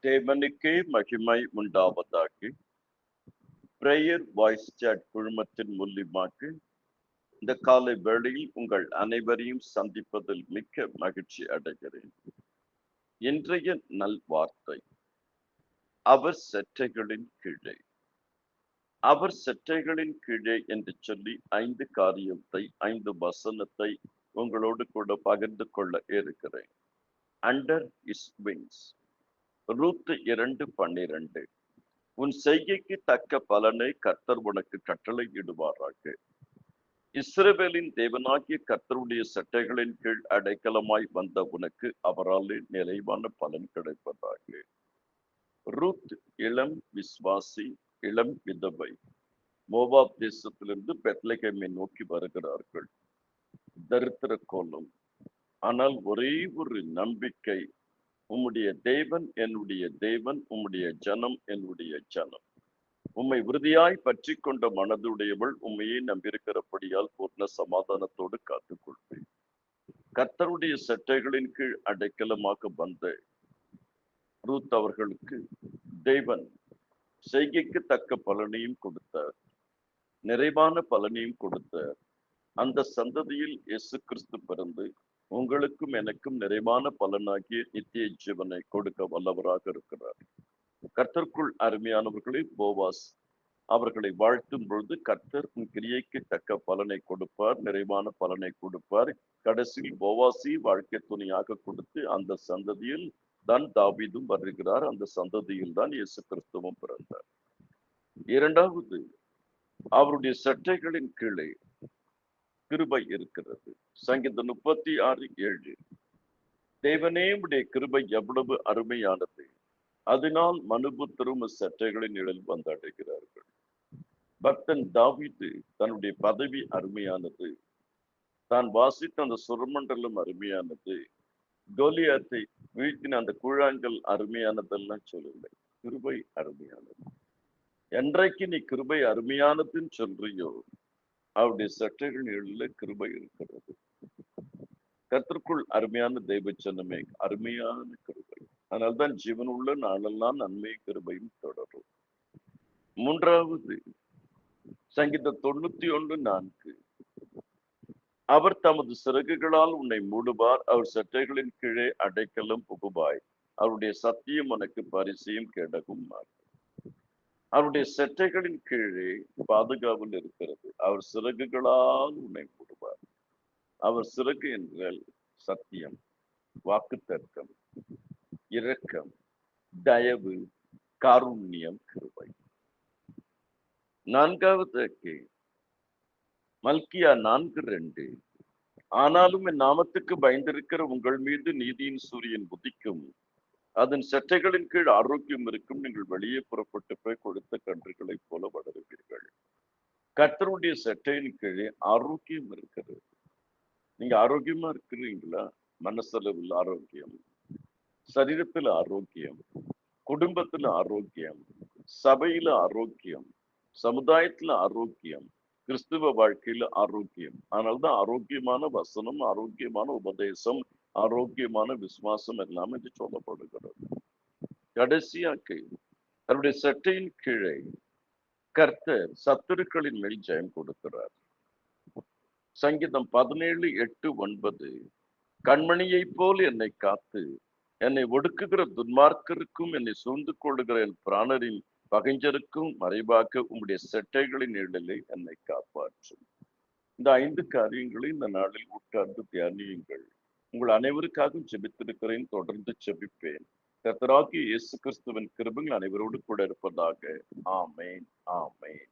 தேவனுக்கே மகிமை உண்டாவதாக. பிரேயர் வாய்ஸ் சாட் குழுமத்தின் மூலியமாக இந்த காலை வேளையில் உங்கள் அனைவரையும் சந்திப்பதில் மிக்க மகிழ்ச்சி அடைகிறேன். இன்றைய நல்வார்த்தை, அவர் செட்டைகளின் கீழே. அவர் செட்டைகளின் கீழே என்று சொல்லி 5 காரியத்தை 5 வசனத்தை உங்களோடு கூட பகிர்ந்து கொள்ள இருக்கிறேன். Under is wings. ரூத் 2:12. உன் செய்கைக்கு தக்க பலனை கர்த்தர் உனக்கு கட்டளை இடுவாராக. இஸ்ரவேலின் தேவனாகிய கர்த்தருடைய சட்டைகளின் கீழ் அடைக்கலமாய் வந்த உனக்கு அவரால் நிறைவான பலன் கிடைப்பதாக. ரூத் இளம் விசுவாசி, இளம் விதவை, மோவாப் தேசத்திலிருந்து பெத்லகேமை நோக்கி வருகிறார்கள். தரித்திர கோலம். ஆனால் ஒரே ஒரு நம்பிக்கை, உம்முடைய தேவன் என்னுடைய தேவன், உம்முடைய ஜனம் என்னுடைய ஜனம். உம்மை உறுதியாய் பற்றி கொண்ட மனதுடையவள், உண்மையை நம்பியிருக்கிறபடியால் பூர்ண சமாதானத்தோடு காத்துக்கொள்வேன். கர்த்தருடைய சட்டைகளின் கீழ் அடைக்கலமாக வந்த ரூத் அவர்களுக்கு தேவன் செய்கைக்கு தக்க பலனையும் கொடுத்தார், நிறைவான பலனையும் கொடுத்தார். அந்த சந்ததியில் இயேசு கிறிஸ்து பிறந்து உங்களுக்கும் எனக்கும் நிறைவான பலனாகிய நித்திய ஜீவனை கொடுக்க வல்லவராக இருக்கிறார். கர்த்தருக்குள் அருமையானவர்களே, போவாஸ் அவர்களை வாழ்த்தும் பொழுது கர்த்தர் கிரியைக்கு தக்க பலனை கொடுப்பார், நிறைவான பலனை கொடுப்பார். கடைசியில் போவாசி வாழ்க்கை துணையாக கொடுத்து அந்த சந்ததியில் தான் தாவீதும் வருகிறார். அந்த சந்ததியில் தான் இயேசு கிறிஸ்துவும் பிறந்தார். இரண்டாவது, அவருடைய சட்டைகளின் கீழே கிருபை இருக்கிறது. சங்கீதம் 36:7. தேவனே உடைய கிருபை எவ்வளவு அருமையானது, அதனால் மனுபுத்தரும் சட்டைகளின் நிழல் வந்தடைகிறார்கள். பக்தன் தாவீது தன்னுடைய பதவி அருமையானது, தான் வாசித்த அந்த சுரமண்டலம் அருமையானது, கோலியாத்தை வீழ்த்தின அந்த கூழாங்கல் அருமையானதெல்லாம் சொல்லலை, கிருபை அருமையானது. என்றைக்கு நீ கிருபை அருமையானதுன்னு சொல்றியோ அவருடைய சட்டைகள் நிழலில் கிருபை இருக்கிறது. கர்த்தருக்குள் அருமையான தெய்வ ஜனமே, அருமையான கிருபை. அதனால்தான் ஜீவனுள்ள நாளெல்லாம் நன்மை கிருபையும் தொடரும். மூன்றாவது, சங்கீதம் 91:4. அவர் தமது சிறகுகளால் உன்னை மூடுவார், அவர் சட்டைகளின் கீழே அடைக்கலம் புகுவாய், அவருடைய சத்தியம் உனக்கு பரிசையும் கேடகும். அவருடைய செட்டைகளின் கீழே பாதுகாவல் இருக்கிறது. அவர் சிறகுகளால் உன்னை மூடுவார். அவர் சிறகு என்றால் சத்தியம், வாக்குத்தத்தம், இரக்கம், தயவு, காருண்யம், கிருபை. நான்காவது மல்கியா 4:2. ஆனாலும் என் நாமத்துக்கு பயந்திருக்கிற உங்கள் மீது நீதியின் சூரியன் உதிக்கும், அதன் சட்டைகளின் கீழ் ஆரோக்கியம் இருக்கும், நீங்கள் வெளியே புறப்பட்டு போய் கொடுத்த கன்றுகளைப் போல வளருவீர்கள். கர்த்தருடைய சட்டையின் கீழே ஆரோக்கியம் இருக்கிறது. நீங்க ஆரோக்கியமா இருக்கிறீங்களா? மனசளவில் ஆரோக்கியம், சரீரத்துல ஆரோக்கியம், குடும்பத்துல ஆரோக்கியம், சபையில ஆரோக்கியம், சமுதாயத்துல ஆரோக்கியம், கிறிஸ்துவ வாழ்க்கையில ஆரோக்கியம். அதனால்தான் ஆரோக்கியமான வசனம், ஆரோக்கியமான உபதேசம், ஆரோக்கியமான விசுவாசம் எல்லாம் என்று சொல்லப்படுகிறது. கடைசியாக அவருடைய சட்டையின் கீழே கர்த்தர் சத்துருக்களின் மேல் ஜெயம் கொடுக்கிறார். சங்கீதம் 17:8-9. கண்மணியை போல் என்னை காத்து என்னை ஒடுக்குகிற துன்மார்க்கருக்கும் என்னை சூழ்ந்து கொள்ளுகிற என் பிராணரின் பகைஞருக்கும் மறைவாக்க உம்முடைய சட்டைகளின் நிழலை என்னை காப்பாற்றும். இந்த 5 காரியங்களை இந்த நாளில் உட்கார்ந்து தியானியுங்கள். உங்கள் அனைவருக்காகவும் ஜெபித்திருக்கிறேன், தொடர்ந்து ஜெபிப்பேன். கர்த்தராகிய இயேசு கிறிஸ்துவின் கிருபை அனைவரோடு கூட இருப்பதாக. ஆமேன், ஆமேன்.